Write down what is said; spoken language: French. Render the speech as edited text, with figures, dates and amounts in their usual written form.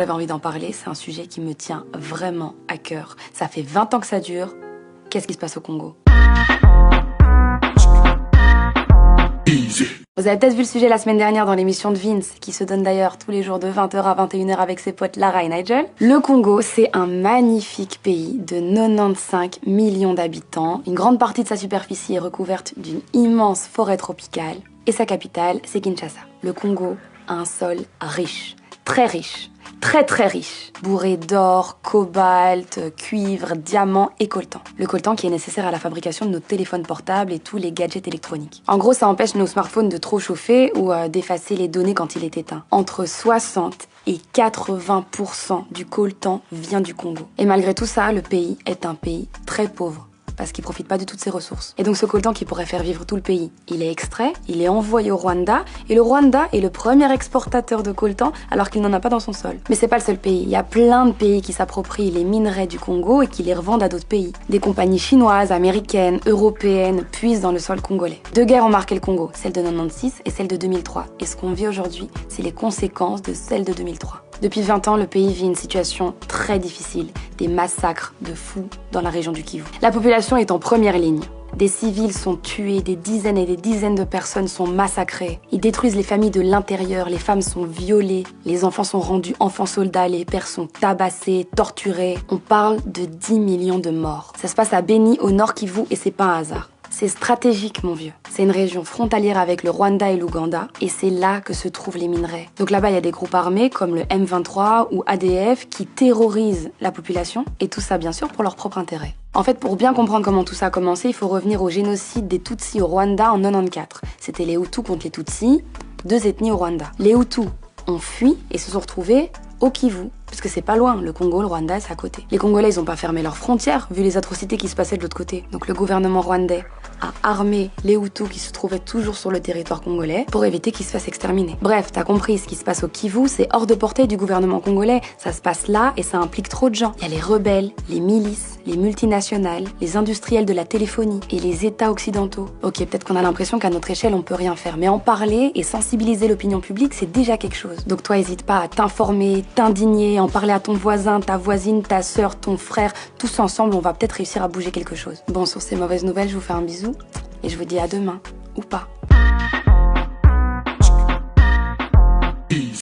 J'avais envie d'en parler, c'est un sujet qui me tient vraiment à cœur. Ça fait 20 ans que ça dure. Qu'est-ce qui se passe au Congo? Vous avez peut-être vu le sujet la semaine dernière dans l'émission de Vince, qui se donne d'ailleurs tous les jours de 20h à 21h avec ses potes Lara et Nigel. Le Congo, c'est un magnifique pays de 95 millions d'habitants. Une grande partie de sa superficie est recouverte d'une immense forêt tropicale. Et sa capitale, c'est Kinshasa. Le Congo a un sol riche, très riche. Très riche, bourré d'or, cobalt, cuivre, diamants et coltan. Le coltan qui est nécessaire à la fabrication de nos téléphones portables et tous les gadgets électroniques. En gros, ça empêche nos smartphones de trop chauffer ou d'effacer les données quand il est éteint. Entre 60 et 80% du coltan vient du Congo. Et malgré tout ça, le pays est un pays très pauvre, parce qu'il profite pas de toutes ses ressources. Et donc ce coltan qui pourrait faire vivre tout le pays, il est extrait, il est envoyé au Rwanda, et le Rwanda est le premier exportateur de coltan alors qu'il n'en a pas dans son sol. Mais c'est pas le seul pays, il y a plein de pays qui s'approprient les minerais du Congo et qui les revendent à d'autres pays. Des compagnies chinoises, américaines, européennes puisent dans le sol congolais. Deux guerres ont marqué le Congo, celle de 96 et celle de 2003. Et ce qu'on vit aujourd'hui, c'est les conséquences de celle de 2003. Depuis 20 ans, le pays vit une situation très difficile, des massacres de fous dans la région du Kivu. La population est en première ligne. Des civils sont tués, des dizaines et des dizaines de personnes sont massacrées. Ils détruisent les familles de l'intérieur, les femmes sont violées, les enfants sont rendus enfants soldats, les pères sont tabassés, torturés. On parle de 10 millions de morts. Ça se passe à Beni, au nord Kivu, et c'est pas un hasard. C'est stratégique, mon vieux. C'est une région frontalière avec le Rwanda et l'Ouganda, et c'est là que se trouvent les minerais. Donc là-bas, il y a des groupes armés comme le M23 ou ADF qui terrorisent la population, et tout ça, bien sûr, pour leur propre intérêt. En fait, pour bien comprendre comment tout ça a commencé, il faut revenir au génocide des Tutsis au Rwanda en 94. C'était les Hutus contre les Tutsis, deux ethnies au Rwanda. Les Hutus ont fui et se sont retrouvés au Kivu, puisque c'est pas loin, le Congo, le Rwanda, c'est à côté. Les Congolais, ils ont pas fermé leurs frontières, vu les atrocités qui se passaient de l'autre côté. Donc le gouvernement rwandais a armé les Hutus qui se trouvaient toujours sur le territoire congolais pour éviter qu'ils se fassent exterminer. Bref, t'as compris, ce qui se passe au Kivu, c'est hors de portée du gouvernement congolais. Ça se passe là et ça implique trop de gens. Il y a les rebelles, les milices, les multinationales, les industriels de la téléphonie et les États occidentaux. Ok, peut-être qu'on a l'impression qu'à notre échelle, on peut rien faire, mais en parler et sensibiliser l'opinion publique, c'est déjà quelque chose. Donc toi, hésite pas à t'informer, t'indigner, en parler à ton voisin, ta voisine, ta sœur, ton frère. Tous ensemble, on va peut-être réussir à bouger quelque chose. Bon, sur ces mauvaises nouvelles, je vous fais un bisou et je vous dis à demain, ou pas.